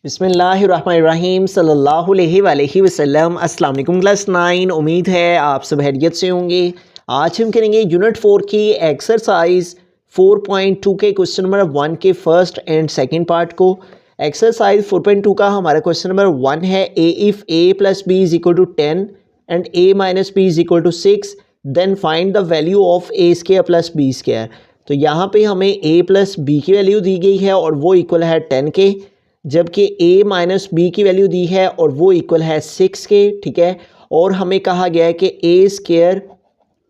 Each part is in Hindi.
बिस्मिल्लाहिर्रहमानिर्रहीम सल्लल्लाहु अलैहि वसल्लम। अस्सलाम वालेकुम क्लास 9। उम्मीद है आप सब खैरियत से होंगे। आज हम करेंगे यूनिट 4 की एक्सरसाइज 4.2 के क्वेश्चन नंबर 1 के फर्स्ट एंड सेकंड पार्ट को। एक्सरसाइज 4.2 का हमारा क्वेश्चन नंबर 1 है a if a plus b is equal to 10 and a minus b is equal to 6 then find the value of a square plus B square. तो यहाँ पे हमें ए प्लस बी की वैल्यू दी गई है और वो इक्वल है 10 के, जबकि a माइनस बी की वैल्यू दी है और वो इक्वल है 6 के। ठीक है, और हमें कहा गया है कि a square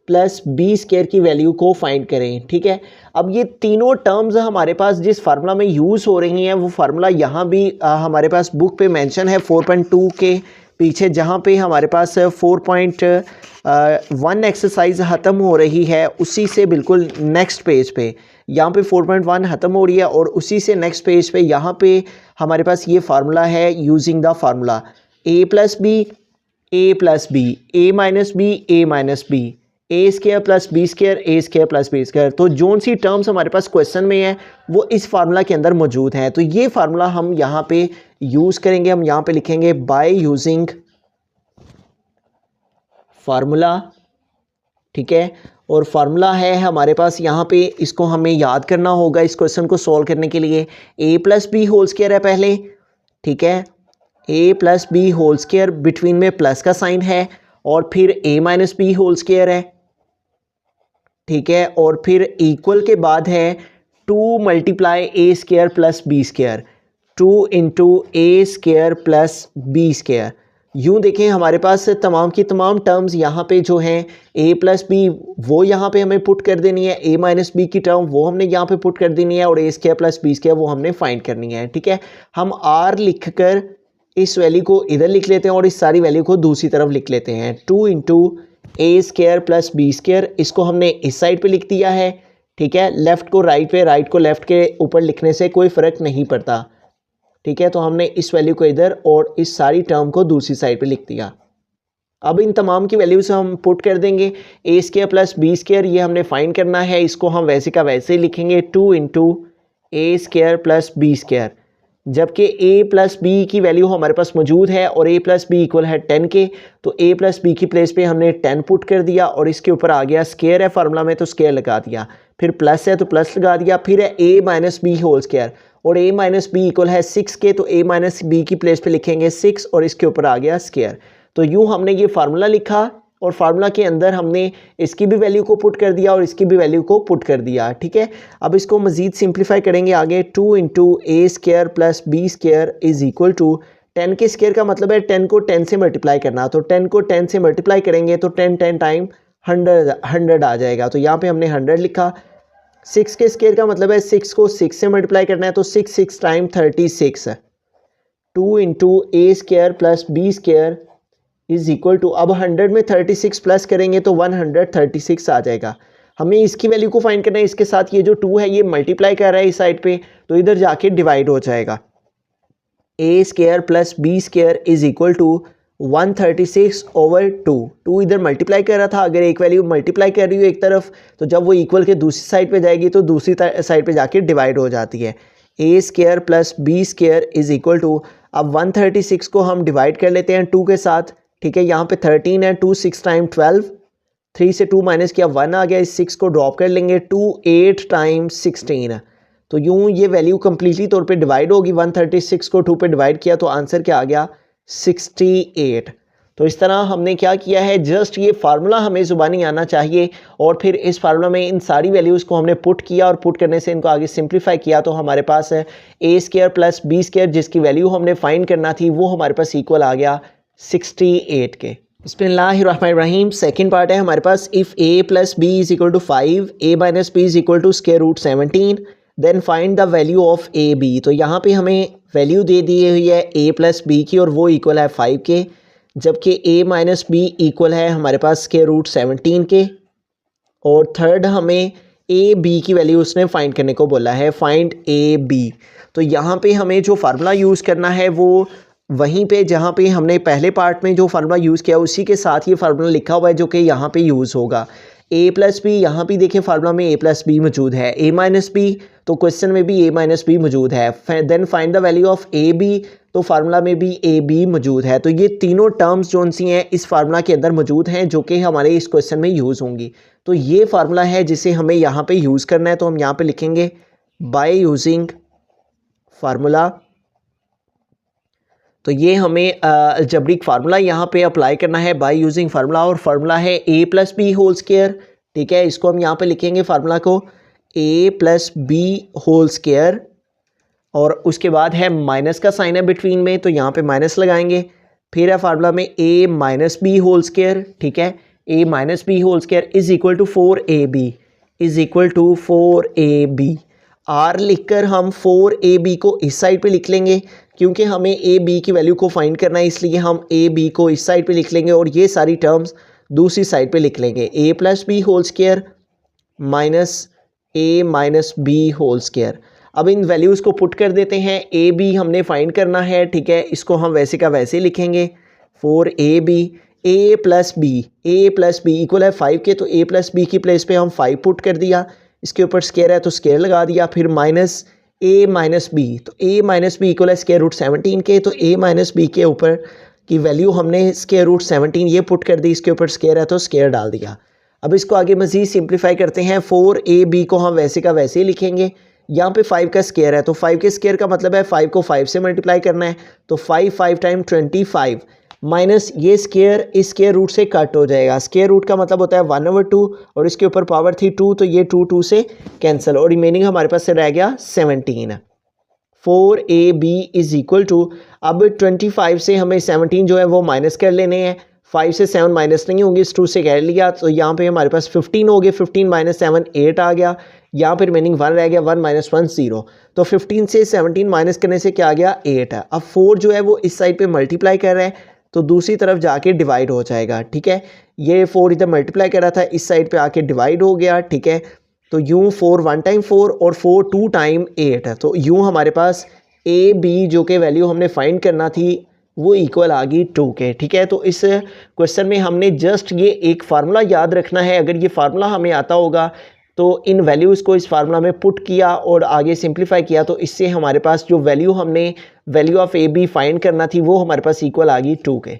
plus B square की वैल्यू को फाइंड करें। ठीक है, अब ये तीनों टर्म्स हमारे पास जिस फार्मूला में यूज़ हो रही हैं वो फार्मूला यहाँ भी हमारे पास बुक पे मेंशन है 4.2 के पीछे, जहाँ पे हमारे पास 4.1 एक्सरसाइज ख़त्म हो रही है उसी से बिल्कुल नेक्स्ट पेज पे यहाँ पे 4.1 ख़त्म हो रही है और उसी से नेक्स्ट पेज पे यहाँ पे हमारे पास ये फार्मूला है using the formula a plus B A minus B A square plus B square. तो जोन सी टर्म्स हमारे पास क्वेश्चन में है वो इस फार्मूला के अंदर मौजूद हैं। तो ये फार्मूला हम यहाँ पे यूज़ करेंगे। हम यहाँ पे लिखेंगे बाय यूजिंग फार्मूला। ठीक है, और फार्मूला है हमारे पास यहाँ पे, इसको हमें याद करना होगा इस क्वेश्चन को सॉल्व करने के लिए। a plus B whole square है पहले। ठीक है, a plus B whole square, between में प्लस का साइन है, और फिर a minus B whole square है। ठीक है, और फिर इक्वल के बाद है 2 multiply a square plus B square, 2 into A square plus B square. यूँ देखें हमारे पास तमाम की तमाम टर्म्स यहाँ पे जो हैं a प्लस बी वो यहाँ पे हमें पुट कर देनी है, a माइनस बी की टर्म वो हमने यहाँ पे पुट कर देनी है, और a square plus B square वो हमने फाइंड करनी है। ठीक है, हम r लिख कर इस वैल्यू को इधर लिख लेते हैं और इस सारी वैल्यू को दूसरी तरफ लिख लेते हैं। 2 into A square plus B square, इसको हमने इस साइड पे लिख दिया है। ठीक है, लेफ़्ट को राइट पे, राइट को लेफ़्ट के ऊपर लिखने से कोई फ़र्क नहीं पड़ता। ठीक है, तो हमने इस वैल्यू को इधर और इस सारी टर्म को दूसरी साइड पे लिख दिया। अब इन तमाम की वैल्यूज हम पुट कर देंगे। ए स्क्वायर प्लस बी स्क्वायर ये हमने फाइंड करना है, इसको हम वैसे का वैसे ही लिखेंगे 2 into A square plus B square, जबकि a प्लस बी की वैल्यू हमारे पास मौजूद है और a प्लस बी इक्वल है 10 के, तो a प्लस बी की प्लेस पे हमने 10 पुट कर दिया और इसके ऊपर आ गया स्क्वायर है फार्मूला में तो स्क्वायर लगा दिया, फिर प्लस है तो प्लस लगा दिया, फिर है a minus B whole square और a माइनस बी इक्वल है 6 के, तो a माइनस बी की प्लेस पे लिखेंगे 6 और इसके ऊपर आ गया स्क्वायर। तो यूँ हमने ये फार्मूला लिखा और फार्मूला के अंदर हमने इसकी भी वैल्यू को पुट कर दिया और इसकी भी वैल्यू को पुट कर दिया। ठीक है, अब इसको मज़ीद सिंप्लीफाई करेंगे आगे। 2 into A square plus B square is equal to 10 के स्क्वायर का मतलब है 10 को 10 से मल्टीप्लाई करना, तो 10 को 10 से मल्टीप्लाई करेंगे तो 10 टाइम 100 आ जाएगा, तो यहाँ पे हमने 100 लिखा। 6 के स्क्वायर का मतलब है 6 को 6 से मल्टीप्लाई करना है, तो 6 time 36। 2 into A square plus B square is equal to, अब 100 में 36 प्लस करेंगे तो 136 आ जाएगा। हमें इसकी वैल्यू को फाइंड करना है, इसके साथ ये जो 2 है ये मल्टीप्लाई कर रहा है इस साइड पे, तो इधर जाके डिवाइड हो जाएगा। A square plus B square is equal to 136 over 2 इधर मल्टीप्लाई कर रहा था, अगर एक वैल्यू मल्टीप्लाई कर रही हो एक तरफ तो जब वो इक्वल के दूसरी साइड पे जाएगी तो दूसरी साइड पे जाके डिवाइड हो जाती है। A square plus B square is equal to, अब 136 को हम डिवाइड कर लेते हैं 2 के साथ। ठीक है, यहाँ पे 13 है, 2 6 टाइम 12, 3 से 2 माइनस किया 1 आ गया, इस 6 को ड्रॉप कर लेंगे, 2 8 टाइम 16। तो यूँ ये वैल्यू कम्प्लीटली तौर पे डिवाइड होगी। 136 को 2 पे डिवाइड किया तो आंसर क्या आ गया 68। तो इस तरह हमने क्या किया है, जस्ट ये फार्मूला हमें ज़ुबानी आना चाहिए और फिर इस फार्मूला में इन सारी वैल्यूज़ को हमने पुट किया और पुट करने से इनको आगे सिंप्लीफाई किया, तो हमारे पास है a square plus B square जिसकी वैल्यू हमने फाइंड करना थी वो हमारे पास इक्वल आ गया 68 के। बिस्मिल्लाहिर्रहमानिर्रहीम। सेकंड पार्ट है हमारे पास if a plus b is equal to 5 a minus b is equal to square root 17 then find the value of a b। तो यहाँ पे हमें वैल्यू दे दी हुई है a प्लस बी की और वो इक्वल है 5 के, जबकि a माइनस बी इक्वल है हमारे पास स्क्वायर रूट 17 के। और थर्ड हमें a b की वैल्यू उसने फाइंड करने को बोला है, फाइंड a b। तो यहाँ पे हमें जो फार्मूला यूज़ करना है वो वहीं पे जहाँ पे हमने पहले पार्ट में जो फार्मूला यूज़ किया उसी के साथ ये फार्मूला लिखा हुआ है जो कि यहाँ पे यूज़ होगा। ए प्लस बी, यहाँ भी देखें फार्मूला में ए प्लस बी मौजूद है, ए माइनस बी तो क्वेश्चन में भी ए माइनस बी मौजूद है। Then find the value of A B, तो फार्मूला में भी ए बी मौजूद है। तो ये तीनों टर्म्स जो सी हैं इस फार्मूला के अंदर मौजूद हैं जो कि हमारे इस क्वेश्चन में यूज़ होंगी। तो ये फार्मूला है जिसे हमें यहाँ पे यूज़ करना है, तो हम यहाँ पे लिखेंगे बाय यूजिंग फार्मूला। तो ये हमें अलजेब्रिक फार्मूला यहाँ पे अप्लाई करना है बाय यूजिंग फार्मूला, और फार्मूला है ए प्लस बी होल स्क्वायर। ठीक है, इसको हम यहाँ पे लिखेंगे फार्मूला को ए प्लस बी होल स्क्वायर, और उसके बाद है माइनस का साइन है बिटवीन में, तो यहाँ पे माइनस लगाएंगे। फिर है फार्मूला में a minus B whole square. ठीक है, ए minus B whole square is equal to 4ab, is equal to 4ab। आर लिखकर हम 4ab को इस साइड पे लिख लेंगे, क्योंकि हमें ए बी की वैल्यू को फाइंड करना है, इसलिए हम ए बी को इस साइड पे लिख लेंगे और ये सारी टर्म्स दूसरी साइड पे लिख लेंगे। A plus B whole square minus a minus B whole square. अब इन वैल्यूज़ को पुट कर देते हैं, ए बी हमने फाइंड करना है। ठीक है, इसको हम वैसे का वैसे लिखेंगे 4ab, ए प्लस बी इक्वल है 5 के, तो ए प्लस बी की प्लेस पे हम 5 पुट कर दिया, इसके ऊपर स्क्वायर है तो स्क्वायर लगा दिया, फिर माइनस ए माइनस बी, तो ए माइनस बी इक्वल है स्क्वायर रूट 17 के, तो ए माइनस बी के ऊपर की वैल्यू हमने स्क्वायर रूट 17 ये पुट कर दी, इसके ऊपर स्क्वायर है तो स्क्वायर डाल दिया। अब इसको आगे मज़ीद सिंप्लीफाई करते हैं, 4ab को हम वैसे का वैसे ही लिखेंगे, यहाँ पे 5 का स्क्वायर है तो 5 के स्क्वायर का मतलब है 5 को 5 से मल्टीप्लाई करना है, तो 5 टाइम 25 माइनस ये स्क्वायर इस स्क्वायर रूट से कट हो जाएगा। स्क्वायर रूट का मतलब होता है 1/2 और इसके ऊपर पावर थी 2, तो ये 2 से कैंसिल और रिमेनिंग हमारे पास से रह गया 17। 4ab इज इक्वल टू, अब 25 से हमें 17 जो है वो माइनस कर लेने हैं, 5 से 7 माइनस नहीं होंगे, इस 2 से कर लिया, तो यहाँ पे हमारे पास 15 हो गए, 15 माइनस 7 8 आ गया, यहाँ पर रिमेनिंग 1 रह गया, 1 माइनस 1 0, तो 15 से 17 माइनस करने से क्या आ गया 8 है। अब 4 जो है वो इस साइड पे मल्टीप्लाई कर रहे हैं तो दूसरी तरफ जाके डिवाइड हो जाएगा। ठीक है, ये 4 इधर मल्टीप्लाई कर रहा था, इस साइड पे आके डिवाइड हो गया। ठीक है, तो यूँ 4 1 टाइम 4 और 4 2 टाइम 8 है, तो यूँ हमारे पास ए बी जो कि वैल्यू हमने फाइंड करना थी वो इक्वल आ गई 2 के। ठीक है, तो इस क्वेश्चन में हमने जस्ट ये एक फार्मूला याद रखना है, अगर ये फार्मूला हमें आता होगा तो इन वैल्यूज़ को इस फार्मूला में पुट किया और आगे सिंप्लीफाई किया, तो इससे हमारे पास जो वैल्यू हमने value of A B find करना थी वो हमारे पास इक्वल आ गई 2 के।